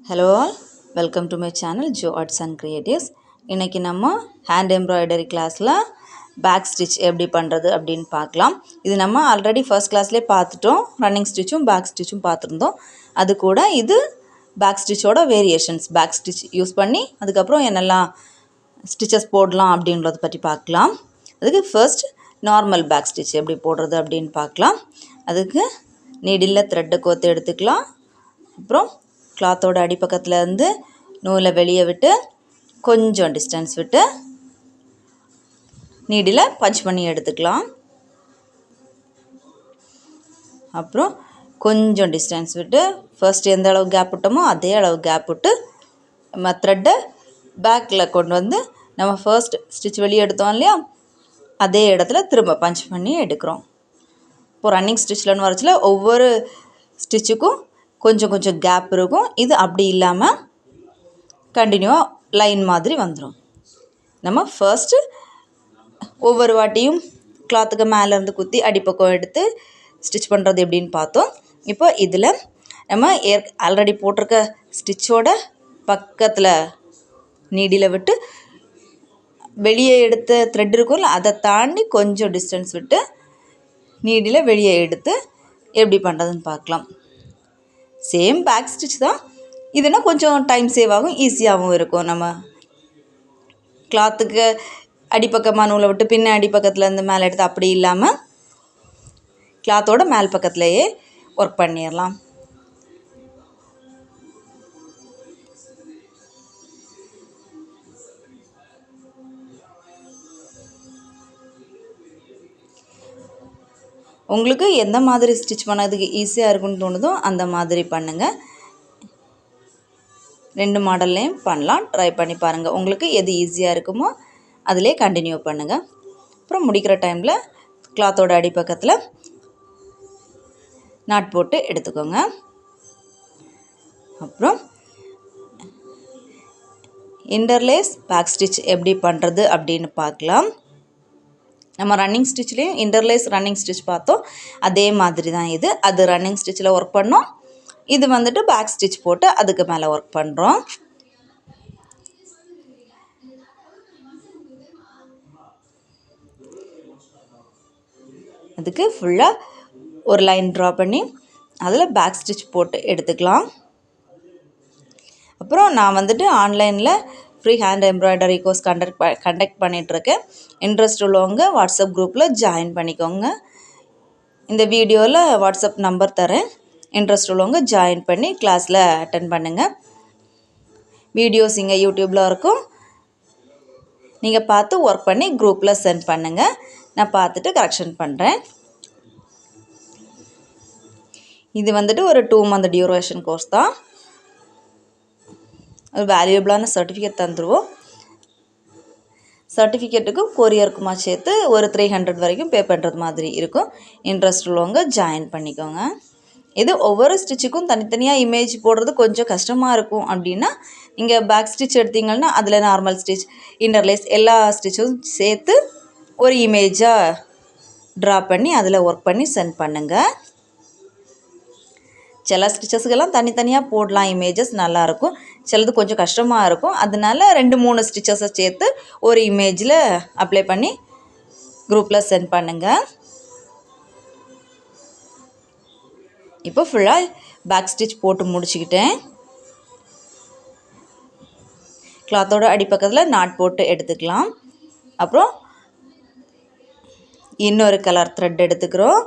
Hello all, welcome to my channel Jo Arts and Creatives. இன்னைக்கு நம்ம hand embroidery classல back stitch எப்படி பண்றது அப்படினு பார்க்கலாம். இது நம்ம ஆல்ரெடி ஃபர்ஸ்ட் கிளாஸ்லயே பார்த்துட்டோம். ரன்னிங் ஸ்டிட்சும் பேக் ஸ்டிட்சும் பார்த்திருந்தோம். அது கூட இது பேக் ஸ்டிட்சோட வேரியேஷன்ஸ், பேக் ஸ்டிட்ச் யூஸ் பண்ணி அதுக்கு அப்புறம் என்னெல்லாம் ஸ்டிச்சஸ் போடலாம் அப்படிங்கறத பத்தி பார்க்கலாம். அதுக்கு ஃபர்ஸ்ட் நார்மல் பேக் ஸ்டிட்ச் எப்படி போடுறது அப்படினு பார்க்கலாம். அதுக்கு நீடில்ல த்ரெட் கோர்த்து எடுத்துக்கலாம். அப்புறம் கிளாத்தோட அடிப்பக்கத்துல இருந்து நூலை வெளியே விட்டு கொஞ்சம் டிஸ்டன்ஸ் விட்டு நீடில பஞ்ச் பண்ணி எடுத்துக்கலாம். அப்புறம் கொஞ்சம் டிஸ்டன்ஸ் விட்டு ஃபர்ஸ்ட் எந்த அளவு கேப் விட்டோமோ அதே அளவு கேப் விட்டு நம்ம த்ரெட்டை பேக்கில் கொண்டு வந்து நம்ம ஃபர்ஸ்ட் ஸ்டிச் வெளியே எடுத்தோம் இல்லையா, அதே இடத்துல திரும்ப பஞ்ச் பண்ணி எடுக்கிறோம். இப்போ ரன்னிங் ஸ்டிச்லன்னு வரச்சுல ஒவ்வொரு ஸ்டிச்சுக்கும் கொஞ்சம் கொஞ்சம் கேப் இருக்கும். இது அப்படி இல்லாமல் கண்டினியூவாக லைன் மாதிரி வந்துடும். நம்ம ஃபர்ஸ்ட்டு ஒவ்வொரு வாட்டியும் கிளாத்துக்கு மேலேருந்து குத்தி அடிப்பக்கம் எடுத்து ஸ்டிச் பண்ணுறது எப்படின்னு பார்த்தோம். இப்போ இதில் நம்ம ஆல்ரெடி போட்டிருக்க ஸ்டிச்சோட பக்கத்தில் நீடியில் விட்டு வெளியே எடுத்த த்ரெட் இருக்கும்ல, அதை தாண்டி கொஞ்சம் டிஸ்டன்ஸ் விட்டு நீடியில் வெளியே எடுத்து எப்படி பண்ணுறதுன்னு பார்க்கலாம். சேம் பேக் ஸ்டிச் தான், இதுனா கொஞ்சம் டைம் சேவ் ஆகும், ஈஸியாகவும் இருக்கும். நம்ம கிளாத்துக்கு அடிப்பக்கமாக நூலை விட்டு பின்ன அடிப்பக்கத்துலேருந்து மேலே எடுத்து அப்படி இல்லாமல் கிளாத்தோட மேல் பக்கத்துலேயே ஒர்க் பண்ணிடலாம். உங்களுக்கு எந்த மாதிரி ஸ்டிச் பண்ணதுக்கு ஈஸியாக இருக்குன்னு தோணுதோ அந்த மாதிரி பண்ணுங்கள். ரெண்டு மாடல்லையும் பண்ணலாம், ட்ரை பண்ணி பாருங்கள். உங்களுக்கு எது ஈஸியாக இருக்குமோ அதிலே கண்டினியூ பண்ணுங்கள். அப்புறம் முடிக்கிற டைமில் கிளாத்தோட அடிப்பக்கத்தில் நாட் போட்டு எடுத்துக்கோங்க. அப்புறம் இன்டர்லேஸ் பேக் ஸ்டிச் எப்படி பண்ணுறது அப்படின்னு பார்க்கலாம். நம்ம ரன்னிங் ஸ்டிச்லேயும் இன்டர்லேஸ் ரன்னிங் ஸ்டிச் பார்த்தோம், அதே மாதிரி தான் இது. அது ரன்னிங் ஸ்டிச்சில் ஒர்க் பண்ணோம், இது வந்துட்டு பேக் ஸ்டிச் போட்டு அதுக்கு மேலே ஒர்க் பண்ணுறோம். அதுக்கு ஃபுல்லாக ஒரு லைன் ட்ரா பண்ணி அதில் பேக் ஸ்டிச் போட்டு எடுத்துக்கலாம். அப்புறம் நான் வந்துட்டு ஆன்லைனில் free hand embroidery course conduct பண்ணிகிட்ருக்கேன். இன்ட்ரெஸ்ட் உள்ளவங்க வாட்ஸ்அப் குரூப்பில் ஜாயின் பண்ணிக்கோங்க. இந்த வீடியோவில் வாட்ஸ்அப் நம்பர் தரேன், இன்ட்ரெஸ்ட் உள்ளவங்க ஜாயின் பண்ணி கிளாஸில் அட்டன் பண்ணுங்கள். வீடியோஸ் இங்கே யூடியூப்பில் இருக்கும், நீங்கள் பார்த்து ஒர்க் பண்ணி குரூப்பில் சென்ட் பண்ணுங்கள். நான் பார்த்துட்டு கரெக்ஷன் பண்ணுறேன். இது வந்துட்டு ஒரு 2 month டியூரேஷன் கோர்ஸ் தான். ஒரு வேல்யூபிளான சர்டிஃபிகேட் தந்துடுவோம். சர்டிஃபிகேட்டுக்கும் கொரியருக்குமா சேர்த்து ஒரு 300 வரைக்கும் பே பண்ணுறது மாதிரி இருக்கும். இன்ட்ரெஸ்ட் உள்ளவங்க ஜாயின் பண்ணிக்கோங்க. இது ஒவ்வொரு ஸ்டிச்சுக்கும் தனித்தனியாக இமேஜ் போடுறது கொஞ்சம் கஷ்டமாக இருக்கும் அப்படின்னா நீங்கள் பேக் ஸ்டிச் எடுத்தீங்கன்னா அதில் நார்மல் ஸ்டிச், இன்டர்லேஸ் எல்லா ஸ்டிச்சும் சேர்த்து ஒரு இமேஜாக ட்ரா பண்ணி அதில் ஒர்க் பண்ணி சென்ட் பண்ணுங்கள். சில ஸ்டிச்சஸ்க்கெல்லாம் தனித்தனியாக போடலாம், இமேஜஸ் நல்லாயிருக்கும். சிலது கொஞ்சம் கஷ்டமாக இருக்கும், அதனால 2-3 ஸ்டிச்சஸை சேர்த்து ஒரு இமேஜில் அப்ளை பண்ணி குரூப்பில் சென்ட் பண்ணுங்கள். இப்போ ஃபுல்லாக பேக் ஸ்டிச் போட்டு முடிச்சுக்கிட்டேன். கிளாத்தோட அடிப்பக்கத்தில் நாட் போட்டு எடுத்துக்கலாம். அப்புறம் இன்னொரு கலர் த்ரெட் எடுத்துக்கிறோம்,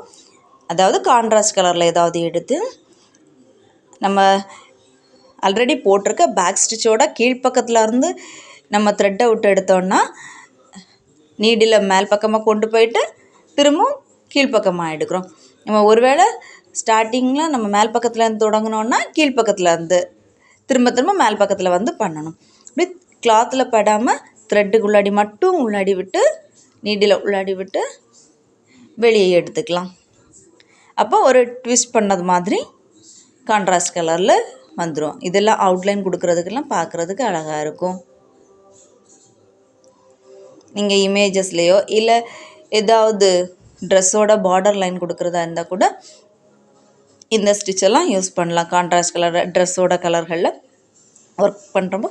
அதாவது கான்ட்ராஸ்ட் கலரில் ஏதாவது எடுத்து நம்ம ஆல்ரெடி போட்டிருக்க பேக் ஸ்டிச்சோட கீழ்ப்பக்கத்தில் இருந்து நம்ம த்ரெட்டை விட்டு எடுத்தோன்னா நீடில் மேல் பக்கமாக கொண்டு போயிட்டு திரும்பவும் கீழ்ப்பக்கமாக எடுக்கிறோம். நம்ம ஒருவேளை ஸ்டார்டிங்கில் நம்ம மேல் பக்கத்தில் இருந்து தொடங்கினோன்னா கீழ்ப்பக்கத்தில் இருந்து திரும்ப திரும்ப மேல் பக்கத்தில் வந்து பண்ணணும். அப்படி கிளாத்தில் படாமல் த்ரெட்டுக்கு உள்ளாடி மட்டும் உள்ளாடி விட்டு நீடில் உள்ளாடி விட்டு வெளியே எடுத்துக்கலாம். அப்போ ஒரு ட்விஸ்ட் பண்ணது மாதிரி கான்ட்ராஸ்ட் கலரில் வந்துடும். இதெல்லாம் அவுட்லைன் கொடுக்குறதுக்கெல்லாம் பார்க்குறதுக்கு அழகாக இருக்கும். நீங்கள் இமேஜஸ்லேயோ இல்லை ஏதாவது ட்ரெஸ்ஸோட பார்டர் லைன் கொடுக்குறதா இருந்தால் கூட இந்த ஸ்டிச்செல்லாம் யூஸ் பண்ணலாம். கான்ட்ராஸ்ட் கலர் ட்ரெஸ்ஸோட கலர்களில் ஒர்க் பண்ணுறப்போ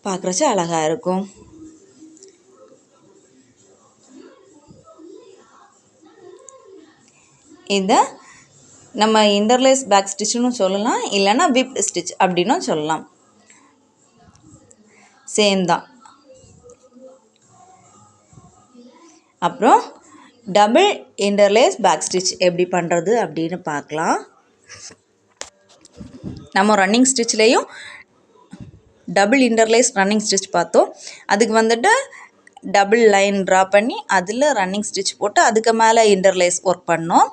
பார்க்குறச்ச அழகாக இருக்கும். இதை நம்ம இன்டர்லேஸ் பேக் ஸ்டிச்சுன்னு சொல்லலாம், இல்லைன்னா விப்ட் ஸ்டிச் அப்படின்னும் சொல்லலாம். சேம் தான். அப்புறம் டபுள் இன்டர்லேஸ் பேக் ஸ்டிச் எப்படி பண்ணுறது அப்படின்னு பார்க்கலாம். நம்ம ரன்னிங் ஸ்டிச்லேயும் டபுள் இன்டர்லேஸ் ரன்னிங் ஸ்டிச் பார்த்தோம். அதுக்கு வந்துட்டு டபுள் லைன் ட்ரா பண்ணி அதில் ரன்னிங் ஸ்டிச் போட்டு அதுக்கு மேலே இன்டர்லேஸ் ஒர்க் பண்ணோம்.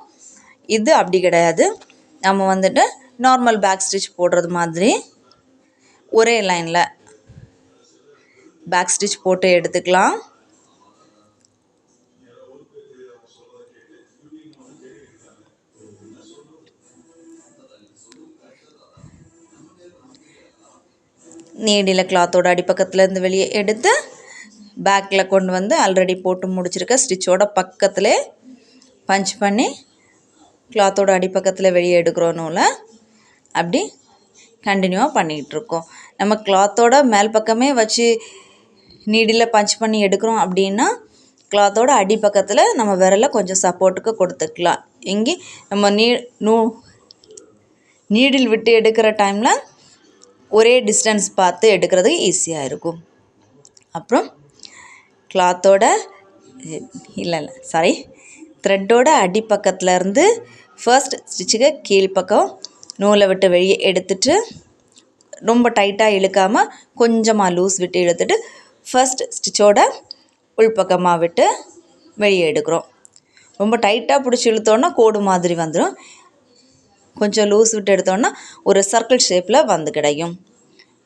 இது அப்படி கிடையாது. நம்ம வந்துட்டு நார்மல் பேக் ஸ்டிச் போடுறது மாதிரி ஒரே லைனில் பேக் ஸ்டிச் போட்டு எடுத்துக்கலாம். நீடில் கிளாத்தோட அடிப்பக்கத்துலேருந்து வெளியே எடுத்து பேக்கில் கொண்டு வந்து ஆல்ரெடி போட்டு முடிச்சிருக்க ஸ்டிச்சோட பக்கத்தில் பஞ்ச் பண்ணி கிளாத்தோட அடிப்பக்கத்தில் வெளியே எடுக்கிறோம் நூலை. அப்படி கண்டினியூவாக பண்ணிகிட்ருக்கோம். நம்ம கிளாத்தோட மேல் பக்கமே வச்சு நீடில் பஞ்ச் பண்ணி எடுக்கிறோம் அப்படின்னா கிளாத்தோட அடிப்பக்கத்தில் நம்ம விரலை கொஞ்சம் சப்போர்ட்டுக்கு கொடுத்துக்கலாம். எங்கே நம்ம நீடில் விட்டு எடுக்கிற டைமில் ஒரே டிஸ்டன்ஸ் பார்த்து எடுக்கிறதுக்கு ஈஸியாக இருக்கும். அப்புறம் கிளாத்தோட த்ரெட்டோட அடிப்பக்கத்துலேருந்து ஃபர்ஸ்ட் ஸ்டிச்சுக்கு கீழ்ப்பக்கம் நூலை விட்டு வெளியே எடுத்துட்டு ரொம்ப டைட்டாக இழுக்காமல் கொஞ்சமாக லூஸ் விட்டு இழுத்துட்டு ஃபர்ஸ்ட் ஸ்டிச்சோட உள்பக்கமாக விட்டு வெளியே எடுக்கிறோம். ரொம்ப டைட்டாக பிடிச்சி இழுத்தோன்னா கோடு மாதிரி வந்துடும். கொஞ்சம் லூஸ் விட்டு எடுத்தோன்னா ஒரு சர்க்கிள் ஷேப்பில் வந்து கிடைக்கும்.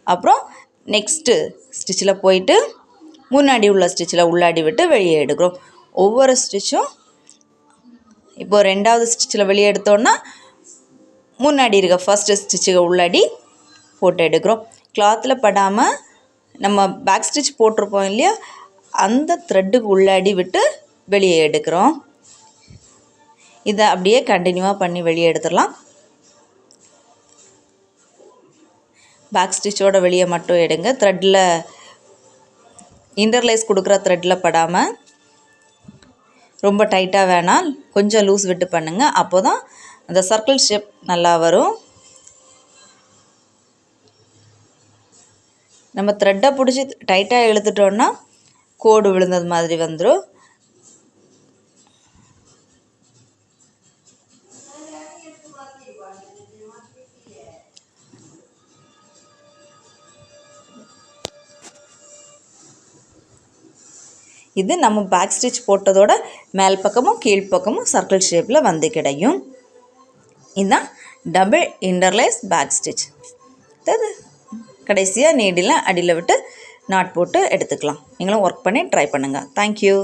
அப்புறம் நெக்ஸ்ட்டு ஸ்டிச்சில் போயிட்டு முன்னாடி உள்ள ஸ்டிச்சில் உள்ளாடி விட்டு வெளியே எடுக்கிறோம். ஒவ்வொரு ஸ்டிச்சும் இப்போது 2வது ஸ்டிச்சில் வெளியே எடுத்தோன்னா முன்னாடி இருக்க ஃபஸ்ட்டு ஸ்டிச்சுக்கு உள்ளாடி போட்டு எடுக்கிறோம். கிளாத்தில் படாமல் நம்ம பேக் ஸ்டிச் போட்டிருப்போம் இல்லையா, அந்த த்ரெட்டுக்கு உள்ளாடி விட்டு வெளியே எடுக்கிறோம். இதை அப்படியே கண்டினியூவாக பண்ணி வெளியே எடுத்துடலாம். பேக் ஸ்டிச்சோட வெளியே மட்டும் எடுங்க. த்ரெட்டில் இன்டர்லேஸ் கொடுக்குற த்ரெட்டில் படாமல் ரொம்ப டைட்டாக வேணாம், கொஞ்சம் லூஸ் விட்டு பண்ணுங்கள். அப்போ தான் அந்த சர்க்கிள் ஷேப் நல்லா வரும். நம்ம த்ரெட்டை பிடிச்சி டைட்டாக இழுத்துட்டோன்னா கோடு விழுந்தது மாதிரி வந்துடும். இது நம்ம பேக் ஸ்டிச் போட்டதோட மேல் பக்கமும் கீழ்ப்பக்கமும் சர்க்கிள் ஷேப்பில் வந்து கிடைக்கும். இதுதான் டபுள் இன்டர்லேஸ் பேக் ஸ்டிச். கடைசியாக நீடில் அடியில் விட்டு நாட் போட்டு எடுத்துக்கலாம். நீங்களும் ஒர்க் பண்ணி ட்ரை பண்ணுங்கள். தேங்க்யூ.